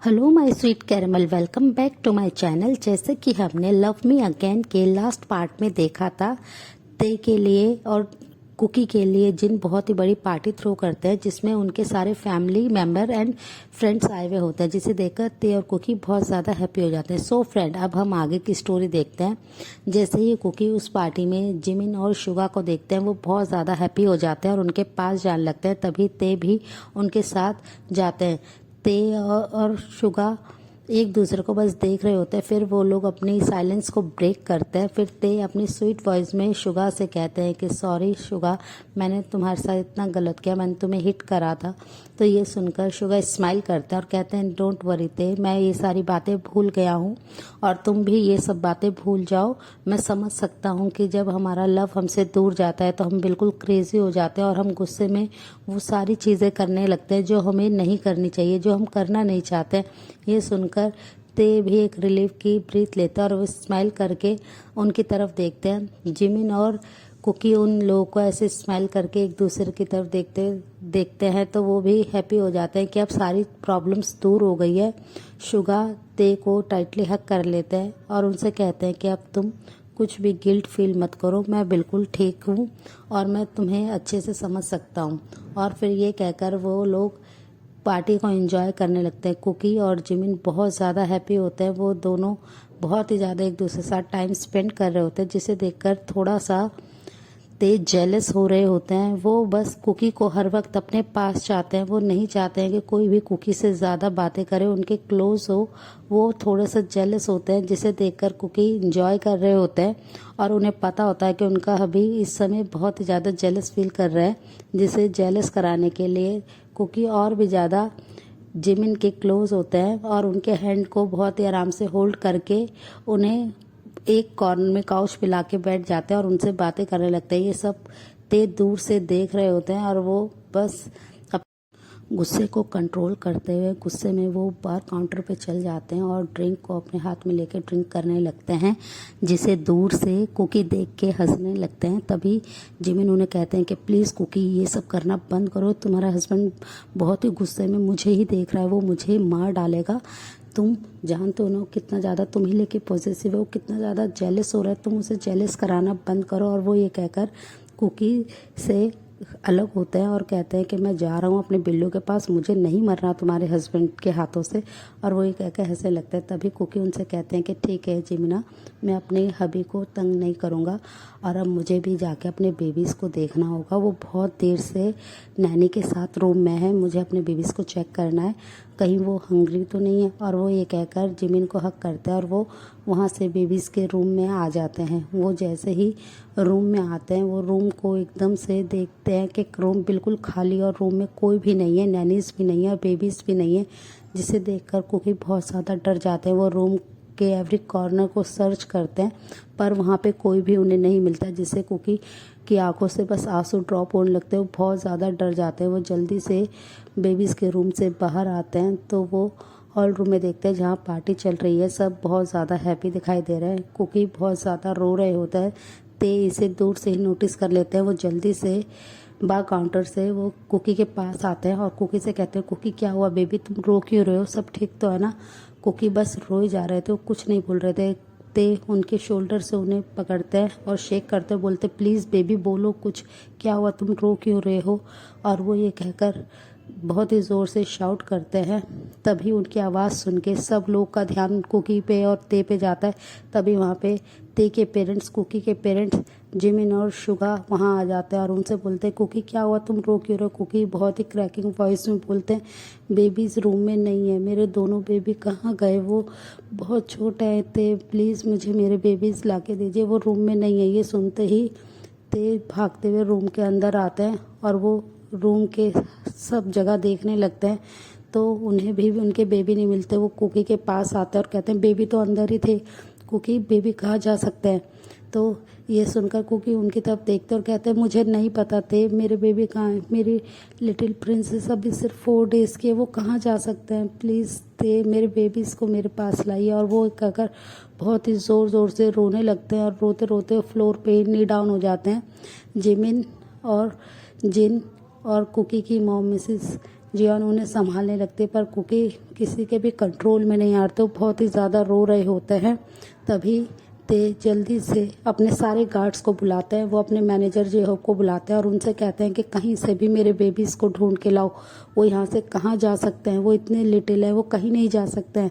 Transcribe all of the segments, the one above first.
Hello my sweet caramel, welcome back to my channel. जैसे कि हमने लव मी अगेन के लास्ट पार्ट में देखा था, ते के लिए और कुकी के लिए जिन बहुत ही बड़ी पार्टी थ्रो करते हैं जिसमें उनके सारे फैमिली मेंबर एंड फ्रेंड्स आए हुए होते हैं, जिसे देखकर ते और कुकी बहुत ज़्यादा हैप्पी हो जाते हैं। सो फ्रेंड, अब हम आगे की स्टोरी देखते हैं। जैसे ही कुकी उस पार्टी में जिमिन और शुगा को देखते हैं, वो बहुत ज़्यादा हैप्पी हो जाते हैं और उनके पास जाने लगते हैं। तभी ते भी उनके साथ जाते हैं। ते और शुगा एक दूसरे को बस देख रहे होते हैं। फिर वो लोग अपनी साइलेंस को ब्रेक करते हैं। फिर ते अपनी स्वीट वॉइस में शुगा से कहते हैं कि सॉरी शुगा, मैंने तुम्हारे साथ इतना गलत किया, मैंने तुम्हें हिट करा था। तो ये सुनकर शुगा स्माइल करते हैं और कहते हैं डोंट वरी ते, मैं ये सारी बातें भूल गया हूँ और तुम भी ये सब बातें भूल जाओ। मैं समझ सकता हूँ कि जब हमारा लव हमसे दूर जाता है तो हम बिल्कुल क्रेजी हो जाते हैं और हम गुस्से में वो सारी चीज़ें करने लगते हैं जो हमें नहीं करनी चाहिए, जो हम करना नहीं चाहते। ये सुनकर ते भी एक रिलीफ की ब्रीथ लेते हैं और वो स्माइल करके उनकी तरफ देखते हैं। जिमिन और कुकी उन लोगों को ऐसे स्माइल करके एक दूसरे की तरफ देखते हैं तो वो भी हैप्पी हो जाते हैं कि अब सारी प्रॉब्लम्स दूर हो गई है। शुगा ते को टाइटली हक कर लेते हैं और उनसे कहते हैं कि अब तुम कुछ भी गिल्ट फील मत करो, मैं बिल्कुल ठीक हूँ और मैं तुम्हें अच्छे से समझ सकता हूँ। और फिर ये कहकर वो लोग पार्टी को एंजॉय करने लगते हैं। कुकी और जिमिन बहुत ज़्यादा हैप्पी होते हैं। वो दोनों बहुत ही ज़्यादा एक दूसरे के साथ टाइम स्पेंड कर रहे होते हैं, जिसे देखकर थोड़ा सा तेज जेलस हो रहे होते हैं। वो बस कुकी को हर वक्त अपने पास चाहते हैं। वो नहीं चाहते हैं कि कोई भी कुकी से ज़्यादा बातें करे, उनके क्लोज हो। वो थोड़े से जेलस होते हैं, जिसे देखकर कुकी इंजॉय कर रहे होते हैं और उन्हें पता होता है कि उनका हबी इस समय बहुत ही ज़्यादा जेलस फील कर रहे हैं। जिसे जेलस कराने के लिए कुकी और भी ज़्यादा जिमिन के क्लोज होते हैं और उनके हैंड को बहुत ही आराम से होल्ड करके उन्हें एक कॉर्नर में काउच पे लाके बैठ जाते हैं और उनसे बातें करने लगते हैं। ये सब ते दूर से देख रहे होते हैं और वो बस गुस्से को कंट्रोल करते हुए गुस्से में वो बार काउंटर पे चल जाते हैं और ड्रिंक को अपने हाथ में लेके ड्रिंक करने लगते हैं, जिसे दूर से कुकी देख के हंसने लगते हैं। तभी जिमिन उन्हें कहते हैं कि प्लीज़ कुकी, ये सब करना बंद करो, तुम्हारा हस्बैंड बहुत ही गुस्से में मुझे ही देख रहा है, वो मुझे मार डालेगा। तुम जानते हो ना कितना ज़्यादा तुम ही लेके पॉजिटिव है, वो कितना ज़्यादा जेलस हो रहा है, तुम उसे जेलस कराना बंद करो। और वो ये कहकर कुकी से अलग होते हैं और कहते हैं कि मैं जा रहा हूँ अपने बिल्लू के पास, मुझे नहीं मरना तुम्हारे हस्बैंड के हाथों से। और वो ये कहकर हंसने लगता है। तभी कुकी उनसे कहते हैं कि ठीक है जिमिना, मैं अपने हबी को तंग नहीं करूँगा और अब मुझे भी जाके अपने बेबीज़ को देखना होगा। वो बहुत देर से नैनी के साथ रूम में है, मुझे अपने बेबीज़ को चेक करना है कहीं वो हंग्री तो नहीं है। और वो ये कहकर जिमिन को हक करते हैं और वो वहाँ से बेबीज़ के रूम में आ जाते हैं। वो जैसे ही रूम में आते हैं, वो रूम को एकदम से देखते हैं कि रूम बिल्कुल खाली और रूम में कोई भी नहीं है, नैनीज़ भी नहीं है, बेबीज़ भी नहीं है, जिसे देखकर कुकी बहुत ज़्यादा डर जाते हैं। वो रूम के एवरी कॉर्नर को सर्च करते हैं पर वहाँ पे कोई भी उन्हें नहीं मिलता, जिससे कुकी की आंखों से बस आंसू ड्रॉप होने लगते हैं। वो बहुत ज़्यादा डर जाते हैं। वो जल्दी से बेबीज़ के रूम से बाहर आते हैं तो वो हॉल रूम में देखते हैं जहाँ पार्टी चल रही है। सब बहुत ज़्यादा हैप्पी दिखाई दे रहे हैं। कुकी बहुत ज़्यादा रो रहे होते हैं। ते इसे दूर से ही नोटिस कर लेते हैं। वो जल्दी से बार काउंटर से वो कुकी के पास आते हैं और कुकी से कहते हैं कुकी क्या हुआ बेबी, तुम रो क्यों रहे हो, सब ठीक तो है ना। कुकी बस रो ही जा रहे थे, वो कुछ नहीं बोल रहे थे। ते उनके शोल्डर से उन्हें पकड़ते हैं और शेक करते बोलते प्लीज़ बेबी बोलो कुछ, क्या हुआ, तुम रो क्यों रहे हो। और वो ये कहकर बहुत ही ज़ोर से शाउट करते हैं। तभी उनकी आवाज़ सुन के सब लोग का ध्यान कुकी पे और ते पे जाता है। तभी वहाँ पे ते के पेरेंट्स, कुकी के पेरेंट्स जिमिन और शुगा वहाँ आ जाते हैं और उनसे बोलते हैं कुकी क्या हुआ, तुम रो क्यों रहे हो। कुकी बहुत ही क्रैकिंग वॉइस में बोलते हैं बेबीज़ रूम में नहीं है, मेरे दोनों बेबी कहाँ गए, वो बहुत छोटे हैं, ते प्लीज़ मुझे मेरे बेबीज़ ला के दीजिए, वो रूम में नहीं है। ये सुनते ही ते भागते हुए रूम के अंदर आते हैं और वो रूम के सब जगह देखने लगते हैं तो उन्हें भी उनके बेबी नहीं मिलते। वो कुकी के पास आते हैं और कहते हैं बेबी तो अंदर ही थे, कुकी बेबी कहाँ जा सकते हैं। तो ये सुनकर कुकी उनकी तरफ देखते और कहते हैं मुझे नहीं पता थे मेरे बेबी कहाँ हैं, मेरी लिटिल प्रिंसेस अभी सिर्फ 4 डेज़ की है, वो कहाँ जा सकते हैं, प्लीज़ थे मेरे बेबीज़ को मेरे पास लाइए। और वो कहकर बहुत ही ज़ोर ज़ोर से रोने लगते हैं और रोते रोते फ्लोर पे नी डाउन हो जाते हैं। जिमिन और जिन और कुकी की मॉम मिसिस जियान उन्हें संभालने लगती है, पर कुकी किसी के भी कंट्रोल में नहीं आते, बहुत ही ज़्यादा रो रहे होते हैं। तभी ते जल्दी से अपने सारे गार्ड्स को बुलाते हैं, वो अपने मैनेजर जेहो को बुलाते हैं और उनसे कहते हैं कि कहीं से भी मेरे बेबीज़ को ढूंढ के लाओ, वो यहाँ से कहाँ जा सकते हैं, वो इतने लिटिल है, वो कहीं नहीं जा सकते हैं।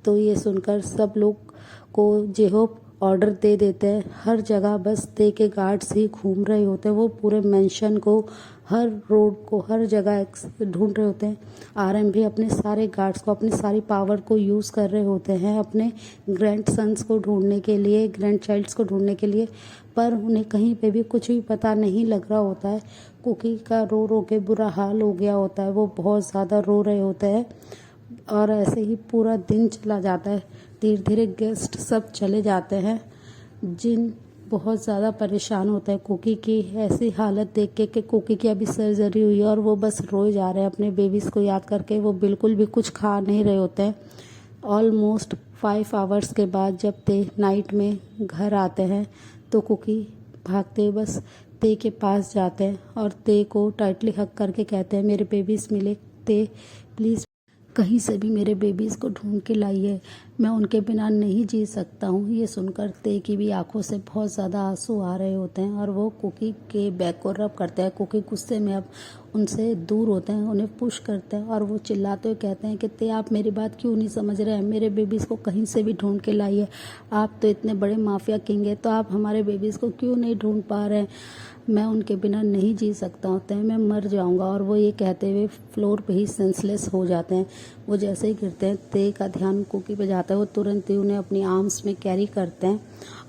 तो ये सुनकर सब लोग को जेहो ऑर्डर दे देते हैं। हर जगह बस ते के गार्ड्स ही घूम रहे होते हैं, वो पूरे मेंशन को, हर रोड को, हर जगह ढूंढ रहे होते हैं। आरएम भी अपने सारे गार्ड्स को, अपनी सारी पावर को यूज़ कर रहे होते हैं अपने ग्रैंड सन्स को ढूंढने के लिए, ग्रैंड चाइल्ड्स को ढूंढने के लिए, पर उन्हें कहीं पे भी कुछ भी पता नहीं लग रहा होता है। कुकी का रो रो के बुरा हाल हो गया होता है, वो बहुत ज़्यादा रो रहे होते हैं और ऐसे ही पूरा दिन चला जाता है। धीरे धीरे गेस्ट सब चले जाते हैं। जिन बहुत ज़्यादा परेशान होता है कुकी की ऐसी हालत देख के कि कुकी की अभी सर्जरी हुई है और वो बस रोए जा रहे हैं अपने बेबीज़ को याद करके। वो बिल्कुल भी कुछ खा नहीं रहे होते हैं। ऑलमोस्ट 5 आवर्स के बाद जब ते नाइट में घर आते हैं तो कुकी भागते हुए बस ते के पास जाते हैं और ते को टाइटली हग करके कहते हैं, मेरे बेबीज़ मिले, ते प्लीज़ कहीं से भी मेरे बेबीज़ को ढूंढ के लाइए, मैं उनके बिना नहीं जी सकता हूँ। ये सुनकर ते की भी आंखों से बहुत ज़्यादा आंसू आ रहे होते हैं और वो कुकी के बैक को रब करते हैं। कुकी गुस्से में अब उनसे दूर होते हैं, उन्हें पुश करते हैं और वो चिल्लाते हुए कहते हैं कि ते आप मेरी बात क्यों नहीं समझ रहे हैं, मेरे बेबीज़ को कहीं से भी ढूंढ के लाइए। आप तो इतने बड़े माफिया किंग हैं, तो आप हमारे बेबीज़ को क्यों नहीं ढूंढ पा रहे हैं, मैं उनके बिना नहीं जी सकता होता है, मैं मर जाऊंगा। और वो ये कहते हुए फ्लोर पे ही सेंसलेस हो जाते हैं। वो जैसे ही गिरते हैं ते का ध्यान कुकी पे जाता है, वो तुरंत ही उन्हें अपनी आर्म्स में कैरी करते हैं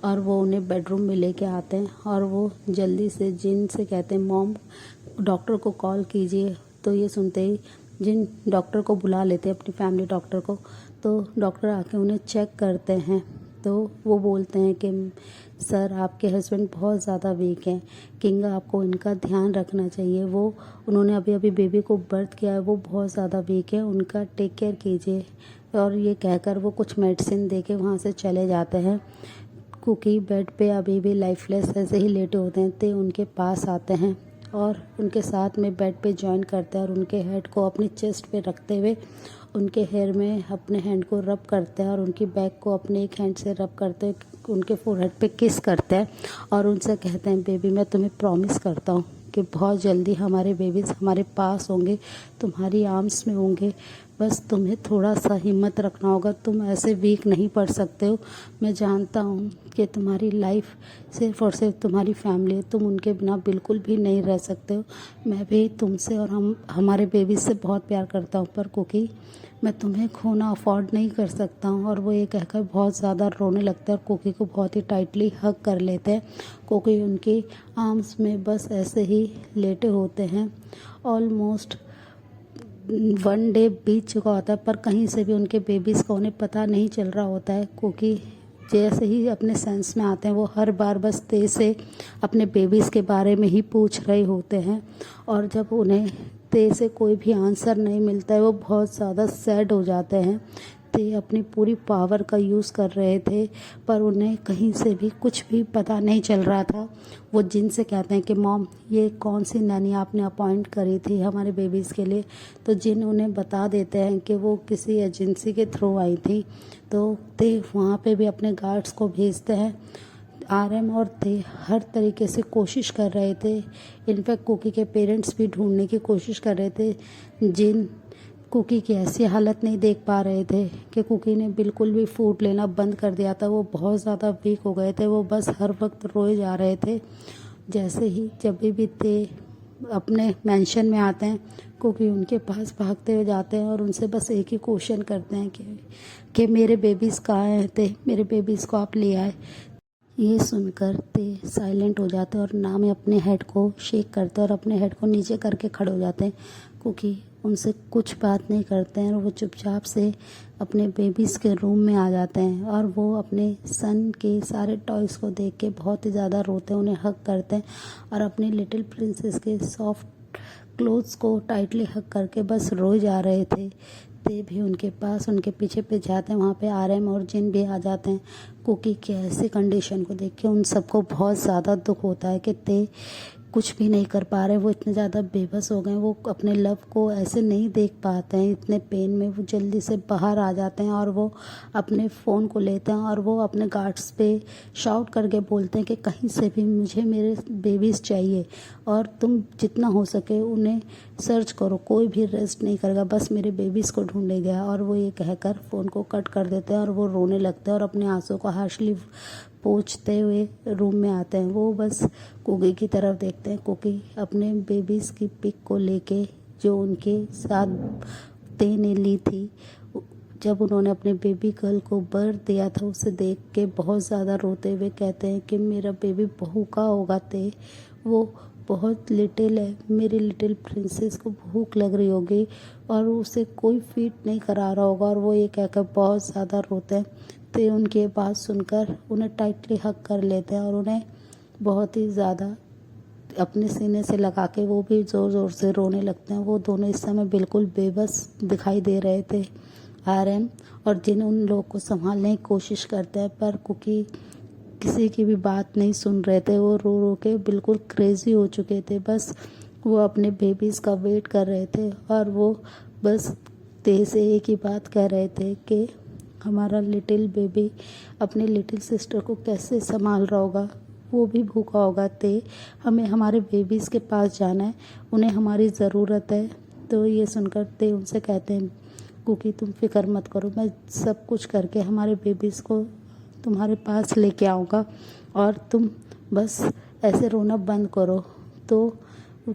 और वो उन्हें बेडरूम में लेके आते हैं और वो जल्दी से जिन से कहते हैं, मॉम डॉक्टर को कॉल कीजिए। तो ये सुनते ही जिन डॉक्टर को बुला लेते हैं, अपनी फैमिली डॉक्टर को। तो डॉक्टर आके उन्हें चेक करते हैं तो वो बोलते हैं कि सर आपके हस्बैंड बहुत ज़्यादा वीक हैं, किंग आपको इनका ध्यान रखना चाहिए, वो उन्होंने अभी अभी बेबी को बर्थ किया है, वो बहुत ज़्यादा वीक है, उनका टेक केयर कीजिए। और ये कहकर वो कुछ मेडिसिन दे के वहाँ से चले जाते हैं। कुकी बेड पे अभी भी लाइफलेस ऐसे ही लेटे होते हैं। ते उनके पास आते हैं और उनके साथ में बेड पे जॉइन करते हैं और उनके हेड को अपनी चेस्ट पे रखते हुए उनके हेयर में अपने हैंड को रब करते हैं और उनकी बैक को अपने एक हैंड से रब करते हैं, उनके फोरहेड पे किस करते हैं और उनसे कहते हैं, बेबी मैं तुम्हें प्रॉमिस करता हूँ कि बहुत जल्दी हमारे बेबीज़ हमारे पास होंगे, तुम्हारी आर्म्स में होंगे, बस तुम्हें थोड़ा सा हिम्मत रखना होगा, तुम ऐसे वीक नहीं पड़ सकते हो। मैं जानता हूँ कि तुम्हारी लाइफ सिर्फ और सिर्फ तुम्हारी फैमिली है, तुम उनके बिना बिल्कुल भी नहीं रह सकते हो। मैं भी तुमसे और हमारे बेबी से बहुत प्यार करता हूँ, पर कुकी मैं तुम्हें खोना अफोर्ड नहीं कर सकता हूँ। और वो ये कहकर बहुत ज़्यादा रोने लगते हैं और कुकी को बहुत ही टाइटली हग कर लेते हैं। कुकी उनकी आर्म्स में बस ऐसे ही लेटे होते हैं। ऑलमोस्ट 1 डे बीत चुका होता है, पर कहीं से भी उनके बेबीज़ का उन्हें पता नहीं चल रहा होता है। कुकी जैसे ही अपने सेंस में आते हैं, वो हर बार बस ते से अपने बेबीज़ के बारे में ही पूछ रहे होते हैं और जब उन्हें ते से कोई भी आंसर नहीं मिलता है, वो बहुत ज़्यादा सैड हो जाते हैं। ते अपनी पूरी पावर का यूज़ कर रहे थे, पर उन्हें कहीं से भी कुछ भी पता नहीं चल रहा था। वो जिन से कहते हैं कि मॉम ये कौन सी नैनी आपने अपॉइंट करी थी हमारे बेबीज़ के लिए, तो जिन उन्हें बता देते हैं कि वो किसी एजेंसी के थ्रू आई थी। तो ते वहाँ पे भी अपने गार्ड्स को भेजते हैं। आरएम और ते हर तरीके से कोशिश कर रहे थे, इनफैक्ट कुकी के पेरेंट्स भी ढूंढने की कोशिश कर रहे थे। जिन कुकी की ऐसी हालत नहीं देख पा रहे थे कि कुकी ने बिल्कुल भी फूड लेना बंद कर दिया था, वो बहुत ज़्यादा वीक हो गए थे, वो बस हर वक्त रोए जा रहे थे। जैसे ही जब भी ते अपने मेंशन में आते हैं, कुकी उनके पास भागते हुए जाते हैं और उनसे बस एक ही क्वेश्चन करते हैं कि मेरे बेबीज़ कहाँ हैं, ते मेरे बेबीज़ को आप ले आए। ये सुनकर ते साइलेंट हो जाते हैं और ना में अपने हेड को शेक करते हैं और अपने हेड को नीचे करके खड़े हो जाते हैं। क्योंकि उनसे कुछ बात नहीं करते हैं और वो चुपचाप से अपने बेबीज़ के रूम में आ जाते हैं और वो अपने सन के सारे टॉयज़ को देख के बहुत ही ज़्यादा रोते हैं, उन्हें हग करते हैं और अपनी लिटिल प्रिंसेस के सॉफ्ट क्लोथ्स को टाइटली हग करके बस रोए जा रहे थे। ते भी उनके पास उनके पीछे जाते हैं, वहाँ पे आरएम और जिन भी आ जाते हैं। कुकी की ऐसी कंडीशन को देख के उन सबको बहुत ज़्यादा दुख होता है कि ते कुछ भी नहीं कर पा रहे, वो इतने ज़्यादा बेबस हो गए, वो अपने लव को ऐसे नहीं देख पाते हैं। इतने पेन में वो जल्दी से बाहर आ जाते हैं और वो अपने फ़ोन को लेते हैं और वो अपने गार्ड्स पे शाउट करके बोलते हैं कि कहीं से भी मुझे मेरे बेबीज़ चाहिए और तुम जितना हो सके उन्हें सर्च करो, कोई भी रेस्ट नहीं करेगा, बस मेरे बेबीज़ को ढूंढेगा। और वो ये कहकर फ़ोन को कट कर देते हैं और वो रोने लगते हैं और अपने आंसू को हार्शली पोंछते हुए रूम में आते हैं। वो बस कुकी की तरफ देखते हैं। कुकी अपने बेबीज़ की पिक को लेके जो उनके साथ ते ने ली थी, जब उन्होंने अपने बेबी गर्ल को बर्थ दिया था, उसे देख के बहुत ज़्यादा रोते हुए कहते हैं कि मेरा बेबी बहू का होगा ते, वो बहुत लिटिल है, मेरी लिटिल प्रिंसेस को भूख लग रही होगी और उसे कोई फीड नहीं करा रहा होगा। और वो ये कहकर बहुत ज़्यादा रोते हैं। ते उनकी बात सुनकर उन्हें टाइटली हग कर लेते हैं और उन्हें बहुत ही ज़्यादा अपने सीने से लगा के वो भी ज़ोर ज़ोर से रोने लगते हैं। वो दोनों इस समय बिल्कुल बेबस दिखाई दे रहे थे, आर्यन और जिन उन लोगों को संभालने की कोशिश करते हैं, पर कुकी किसी की भी बात नहीं सुन रहे थे। वो रो रो के बिल्कुल क्रेजी हो चुके थे। बस वो अपने बेबीज़ का वेट कर रहे थे और वो बस ते से एक ही बात कह रहे थे कि हमारा लिटिल बेबी अपने लिटिल सिस्टर को कैसे संभाल रहा होगा, वो भी भूखा होगा। ते हमें हमारे बेबीज़ के पास जाना है, उन्हें हमारी ज़रूरत है। तो ये सुनकर ते उनसे कहते हैं कुकी तुम फिक्र मत करो, मैं सब कुछ करके हमारे बेबीज़ को तुम्हारे पास लेके आऊँगा और तुम बस ऐसे रोना बंद करो। तो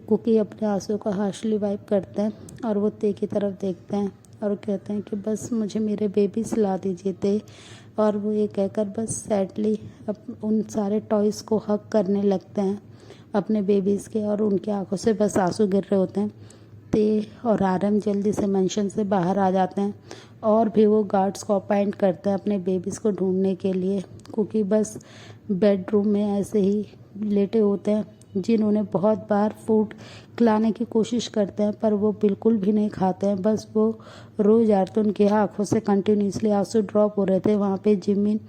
कुकी अपने आंसू को हार्शली वाइप करते हैं और वो ते की तरफ देखते हैं और कहते हैं कि बस मुझे मेरे बेबीज़ ला दीजिए ते। और वो ये कहकर बस सैडली उन सारे टॉयज़ को हग करने लगते हैं अपने बेबीज़ के और उनकी आंखों से बस आंसू गिर रहे होते हैं। ते और आरएम जल्दी से मेंशन से बाहर आ जाते हैं और भी वो गार्ड्स को अपॉइंट करते हैं अपने बेबीज़ को ढूंढने के लिए। क्योंकि बस बेडरूम में ऐसे ही लेटे होते हैं, जिन्होंने बहुत बार फूड खिलाने की कोशिश करते हैं पर वो बिल्कुल भी नहीं खाते हैं। बस वो रोज़ आते, उनकी आँखों से कंटिन्यूसली आंसू ड्रॉप हो रहे थे। वहाँ पे जिमिन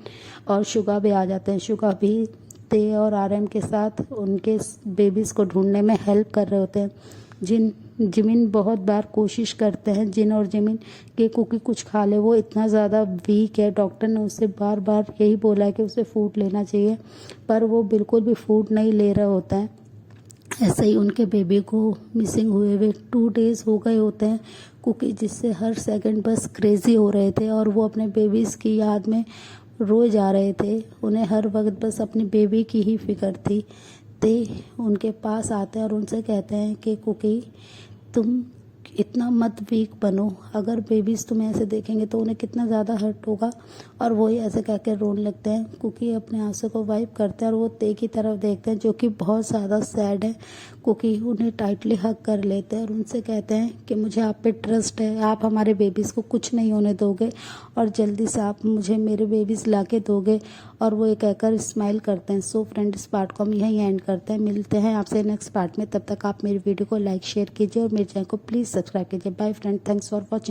और शुगा भी आ जाते हैं। शुगा भी ते और आरएम के साथ उनके बेबीज़ को ढूंढने में हेल्प कर रहे होते हैं। जिमिन बहुत बार कोशिश करते हैं जिन और जिमिन के कुकी कुछ खा ले, वो इतना ज़्यादा वीक है। डॉक्टर ने उससे बार बार यही बोला है कि उसे फूड लेना चाहिए, पर वो बिल्कुल भी फूड नहीं ले रहा होता है। ऐसे ही उनके बेबी को मिसिंग हुए 2 डेज़ हो गए होते हैं कुकी, जिससे हर सेकंड बस क्रेज़ी हो रहे थे और वो अपने बेबीज़ की याद में रोज आ रहे थे। उन्हें हर वक्त बस अपनी बेबी की ही फिक्र थी। ते उनके पास आते हैं और उनसे कहते हैं कि कुकी तुम इतना मत वीक बनो, अगर बेबीज़ तुम्हें ऐसे देखेंगे तो उन्हें कितना ज़्यादा हर्ट होगा। और वही ऐसे कह के रोने लगते हैं। कुकी अपने आंसू को वाइप करते हैं और वो ते की तरफ देखते हैं जो कि बहुत ज़्यादा सैड है। कुकी उन्हें टाइटली हग कर लेते हैं और उनसे कहते हैं कि मुझे आप पे ट्रस्ट है, आप हमारे बेबीज़ को कुछ नहीं होने दोगे और जल्दी से आप मुझे मेरे बेबीज़ ला के दोगे। और वो ये कहकर स्माइल करते हैं। सो फ्रेंड, इस पार्ट को हम यहीं एंड करते हैं। मिलते हैं आपसे नेक्स्ट पार्ट में। तब तक आप मेरी वीडियो को लाइक शेयर कीजिए और मेरे चैनल को प्लीज़ सब्सक्राइब कीजिए। Bye friend, thanks for watching.